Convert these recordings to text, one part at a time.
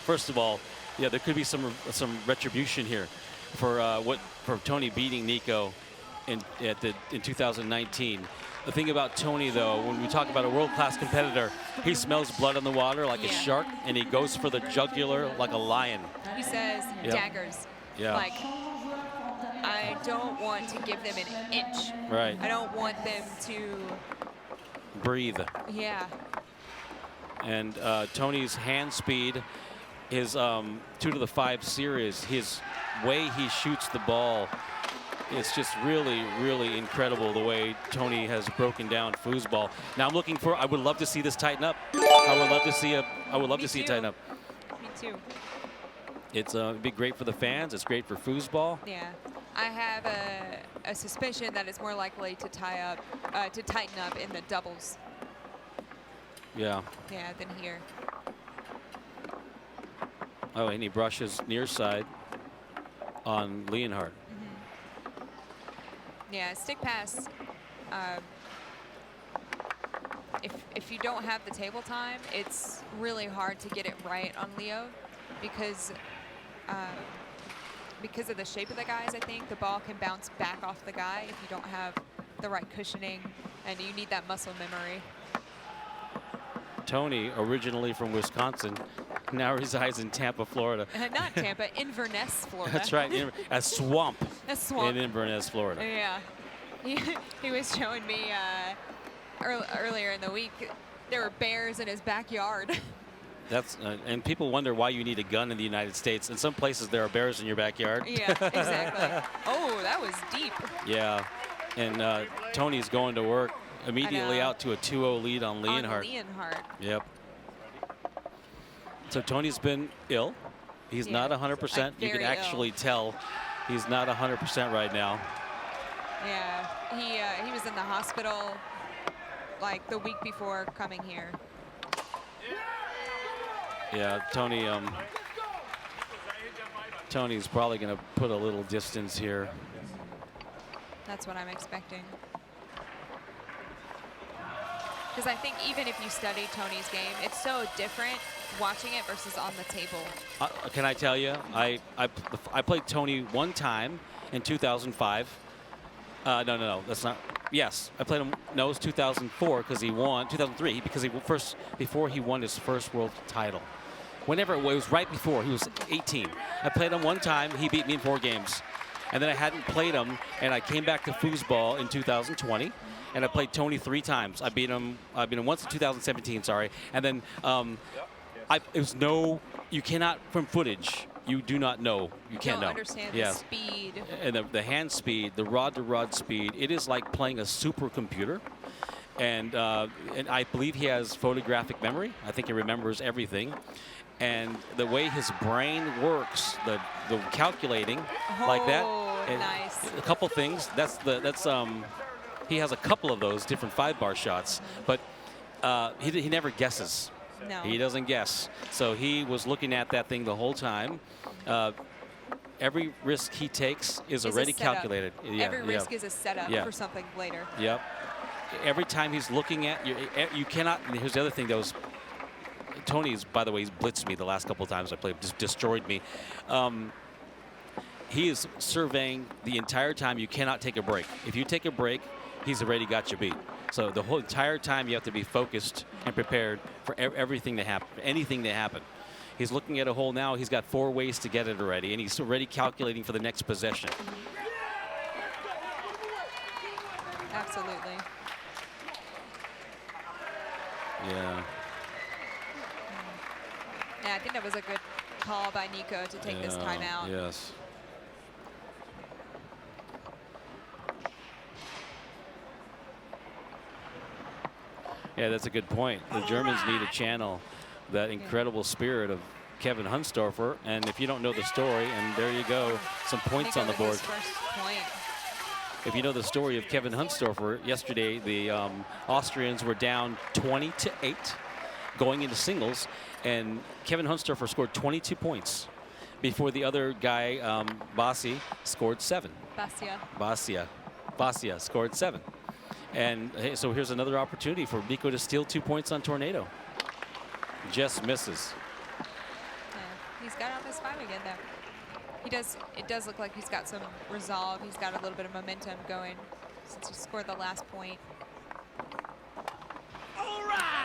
first of all, yeah, there could be some retribution here for Tony beating Nico in 2019. The thing about Tony, though, when we talk about a world-class competitor, he smells blood on the water like a shark, and he goes for the jugular like a lion. He says daggers. Yeah. Like, I don't want to give them an inch. Right. I don't want them to breathe. Yeah. And Tony's hand speed, his 2 to the 5 series, his way he shoots the ball, it's just really, really incredible the way Tony has broken down foosball. Now I'm looking for. I would love to see this tighten up. I would love to see it tighten up. Me too. It's be great for the fans. It's great for foosball. Yeah, I have a suspicion that it's more likely to tighten up in the doubles. Yeah. Yeah, than here. Oh, and he brushes near side on Leonhardt. Yeah, stick pass. If you don't have the table time, it's really hard to get it right on Leo because of the shape of the guys. I think the ball can bounce back off the guy if you don't have the right cushioning, and you need that muscle memory. Tony, originally from Wisconsin, now resides in Tampa, Florida. Not Tampa, Inverness, Florida. That's right, a swamp. A swamp. In Inverness, Florida. Yeah. He was showing me earlier in the week, there were bears in his backyard. That's and people wonder why you need a gun in the United States. In some places, there are bears in your backyard. Yeah, exactly. Oh, that was deep. Yeah, and Tony's going to work immediately out to a 2-0 lead on Leonhardt. Yep. So Tony's been ill. He's not 100%. You can actually tell he's not 100% right now. Yeah, he was in the hospital like the week before coming here. Yeah, Tony's probably going to put a little distance here. That's what I'm expecting. Because I think even if you study Tony's game, it's so different watching it versus on the table. Can I tell you, I played Tony one time in 2005. No, that's not. Yes, I played him. No, it was 2004 because he won. 2003 before he won his first world title. Whenever it was right before he was 18. I played him one time. He beat me in 4 games, and then I hadn't played him, and I came back to foosball in 2020. And I played Tony 3 times. I beat him once in 2017, sorry. And then you cannot, from footage, you do not know. You can't know. Understand the speed. And the hand speed, the rod-to-rod speed, it is like playing a supercomputer. And I believe he has photographic memory. I think he remembers everything. And the way his brain works, the calculating like that. Nice. A couple things. He has a couple of those different 5-bar shots, but he never guesses. No. He doesn't guess. So he was looking at that thing the whole time. Every risk he takes is already calculated. Every risk is a setup for something later. Yep. Every time he's looking at you cannot. Here's the other thing that was. Tony's, by the way, he's blitzed me the last couple of times I played, just destroyed me. He is surveying the entire time. You cannot take a break. If you take a break, he's already got you beat. So the whole entire time you have to be focused and prepared for everything to happen, anything to happen. He's looking at a hole now. He's got 4 ways to get it already, and he's already calculating for the next possession. Absolutely. Yeah. Yeah, I think that was a good call by Nico to take this timeout. Yes. Yeah, that's a good point. The Germans need to channel that incredible spirit of Kevin Huntstorfer. And if you don't know the story, and there you go, some points on the board. If you know the story of Kevin Huntstorfer, yesterday the Austrians were down 20-8 going into singles, and Kevin Huntstorfer scored 22 points before the other guy, Bassi, scored 7. Basia scored 7. And hey, so here's another opportunity for Nico to steal 2 points on Tornado. Just misses. got on his 5 again, though. It does look like he's got some resolve. He's got a little bit of momentum going since he scored the last point.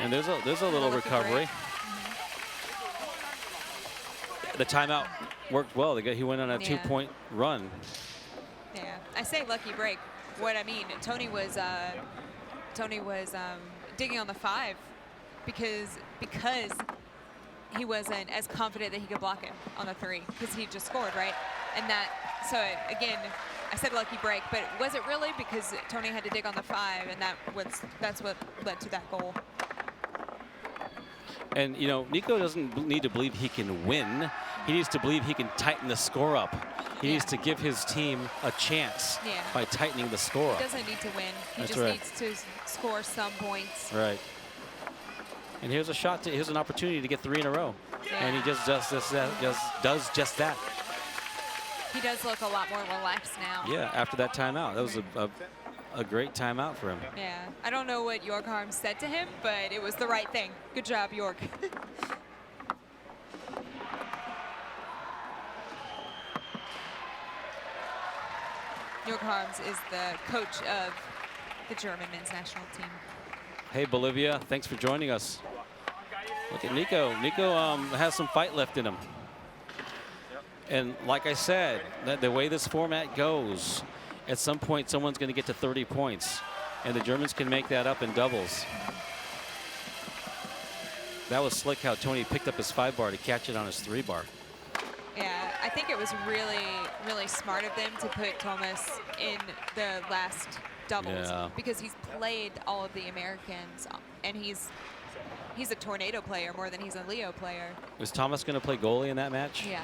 And there's a little recovery. The timeout worked well. He went on a 2-point run. Yeah, I say lucky break. What I mean, Tony was digging on the 5 because he wasn't as confident that he could block it on the 3 because he just scored, right? And so again, I said lucky break, but was it really? Because Tony had to dig on the 5, and that's what led to that goal. And, you know, Nico doesn't need to believe he can win. He needs to believe he can tighten the score up. He needs to give his team a chance by tightening the score up. He doesn't need to win. He just needs to score some points. Right. And here's a shot. Here's an opportunity to get 3 in a row. Yeah. And he just does just that. He does look a lot more relaxed now. Yeah, after that timeout. That was a great timeout for him. Yeah. I don't know what York Harms said to him, but it was the right thing. Good job, York. York Harms is the coach of the German men's national team. Hey, Bolivia, thanks for joining us. Look at Nico. Nico has some fight left in him. And like I said, the way this format goes, at some point someone's going to get to 30 points, and the Germans can make that up in doubles. That was slick how Tony picked up his 5-bar to catch it on his 3-bar. Yeah, I think it was really, really smart of them to put Thomas in the last doubles because he's played all of the Americans, and he's a tornado player more than he's a Leo player. Was Thomas going to play goalie in that match? Yeah.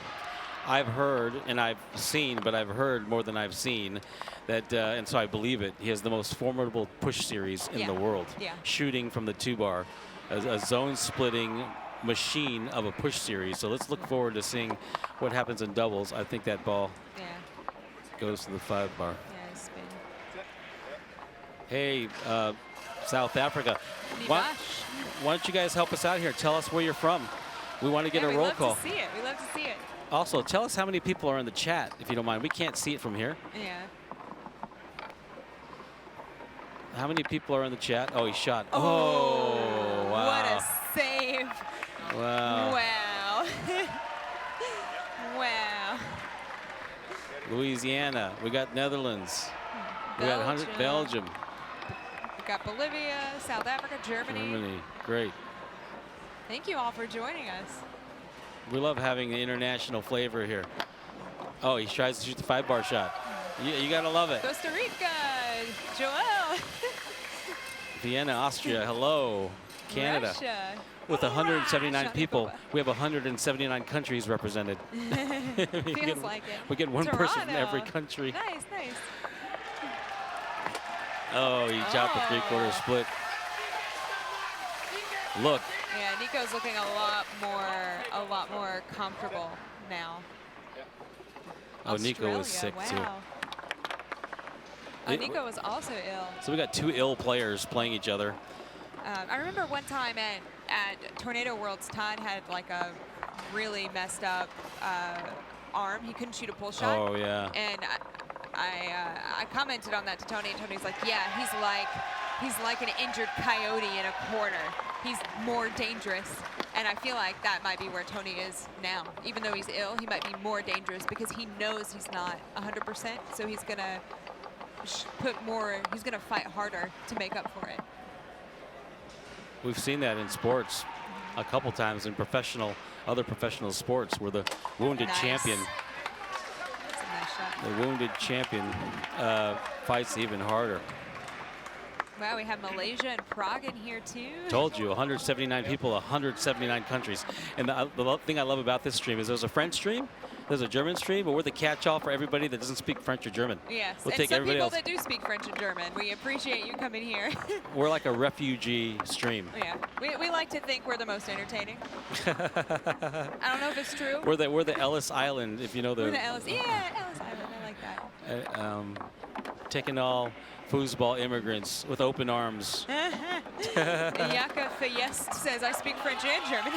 I've heard, and I've seen, but I've heard more than I've seen, that, and so I believe it, he has the most formidable push series in the world. Yeah. Shooting from the 2-bar, a zone-splitting machine of a push series. So let's look forward to seeing what happens in doubles. I think that ball goes to the 5-bar. Yeah, spin. Hey, South Africa. Why don't you guys help us out here? Tell us where you're from. We want to get a roll call. We love to see it. We love to see it. Also, tell us how many people are in the chat, if you don't mind. We can't see it from here. Yeah. How many people are in the chat? Oh, he shot. Oh, wow. What a save. Wow. Wow. Wow. Louisiana. We got Netherlands. We got Belgium. We got Bolivia, South Africa, Germany. Great. Thank you all for joining us. We love having the international flavor here. Oh, he tries to shoot the 5-bar shot. You got to love it. Costa Rica, Joel. Vienna, Austria, hello. Canada. Russia. With 179 people, we have 179 countries represented. Feels like it. We get one person from every country. Nice, nice. Oh, he chopped the 3/4 split. Look. Yeah, Nico's looking a lot more comfortable now. Oh, Nico was sick too. Oh, Nico was also ill. So we got 2 ill players playing each other. I remember one time at Tornado Worlds, Todd had like a really messed up arm. He couldn't shoot a pull shot. Oh yeah. And I commented on that to Tony, and Tony's like, yeah, he's like an injured coyote in a corner. He's more dangerous. And I feel like that might be where Tony is now. Even though he's ill, he might be more dangerous because he knows he's not 100%. So he's gonna he's gonna fight harder to make up for it. We've seen that in sports a couple times in other professional sports where the wounded champion, That's a nice shot. the wounded champion fights even harder. Wow, we have Malaysia and Prague in here too. Told you, 179 people, 179 countries. And the thing I love about this stream is there's a French stream, there's a German stream, but we're the catch-all for everybody that doesn't speak French or German. Yes, we'll and take some everybody people else. that do speak French and German. We appreciate you coming here. We're like a refugee stream. Yeah, we like to think we're the most entertaining. I don't know if it's true. We're the Ellis Island, if you know the. We're the Ellis, Ellis Island. I like that. Taking all foosball immigrants with open arms. Yaka Fayest says, I speak French and German.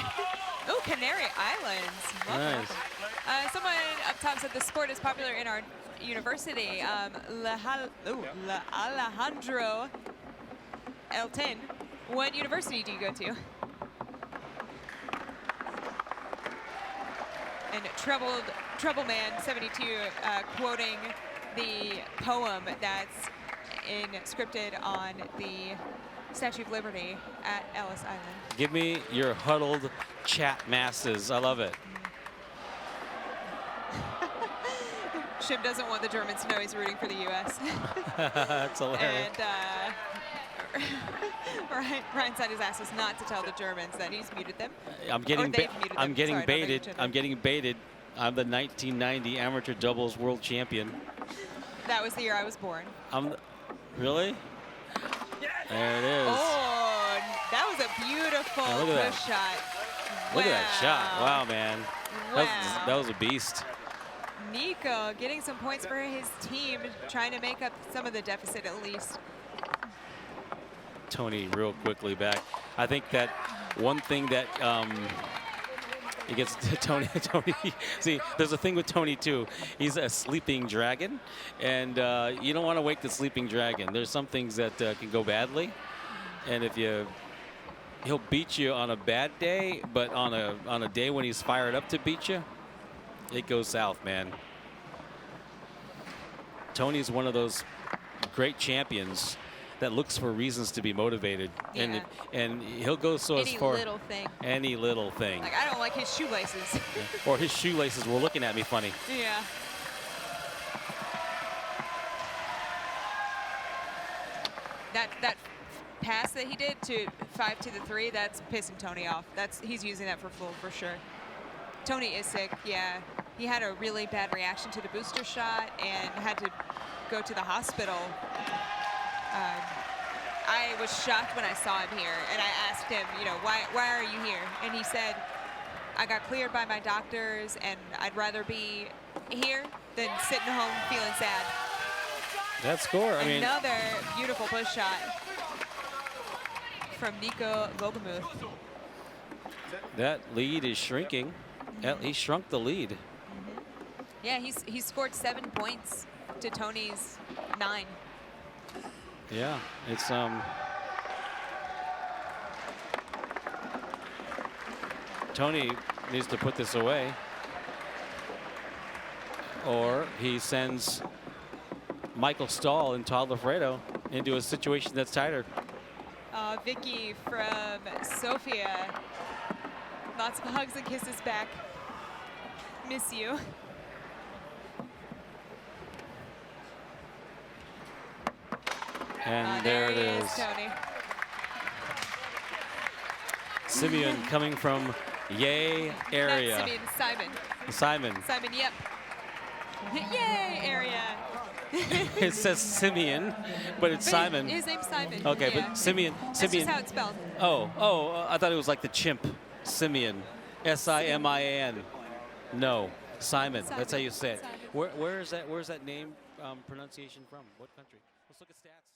Ooh, Canary Islands. Welcome, Nice. welcome. Someone up top said the sport is popular in our university. Alejandro Elton. What university do you go to? And Troubleman 72 quoting the poem that's scripted on the Statue of Liberty at Ellis Island. Give me your huddled chat masses. I love it. Shim doesn't want the Germans to know he's rooting for the U.S. That's hilarious. And Ryan said his ass is not to tell the Germans that he's muted them. I'm getting I'm getting baited. I'm getting baited. I'm the 1990 amateur doubles world champion. That was the year I was born. Really? There it is. Oh, that was a beautiful push shot. Look at that shot. Wow, man. Wow. That was a beast. Nico getting some points for his team, trying to make up some of the deficit at least. Tony real quickly back. I think that one thing that he gets to Tony. See, there's a thing with Tony too. He's a sleeping dragon, and you don't want to wake the sleeping dragon. There's some things that can go badly, and if he'll beat you on a bad day, but on a day when he's fired up to beat you, it goes south, man. Tony's one of those great champions that looks for reasons to be motivated, Yeah. and he'll go so as far. Any little thing. Like I don't like his shoelaces. or his shoelaces were looking at me funny. Yeah. That pass that he did to 5 to the 3, that's pissing Tony off. He's using that for full for sure. Tony is sick. Yeah, he had a really bad reaction to the booster shot and had to go to the hospital. I was shocked when I saw him here, and I asked him, why are you here? And he said, I got cleared by my doctors, and I'd rather be here than sitting home feeling sad. That score, I mean. Another beautiful push shot from Nico WOHLGEMUTH. That lead is shrinking. He shrunk the lead. Yeah, he's scored 7 points to Tony's 9. Yeah, it's Tony needs to put this away, or he sends Michael Stahl and Todd Lafredo into a situation that's tighter. Vicky from Sofia. Lots of hugs and kisses back. Miss you. And there it is. Tony. Simeon coming from Yay area. Not Simeon, Simon. Simon, yep. Yay area. It says Simeon, but it's Simon. His name's Simon. Okay, yeah. but Simeon. That's just how it's spelled. Oh, I thought it was like the chimp. Simeon. S-I-M-I-A-N. No, Simon. That's how you say it. Where's that name pronunciation from? What country? Let's look at stats.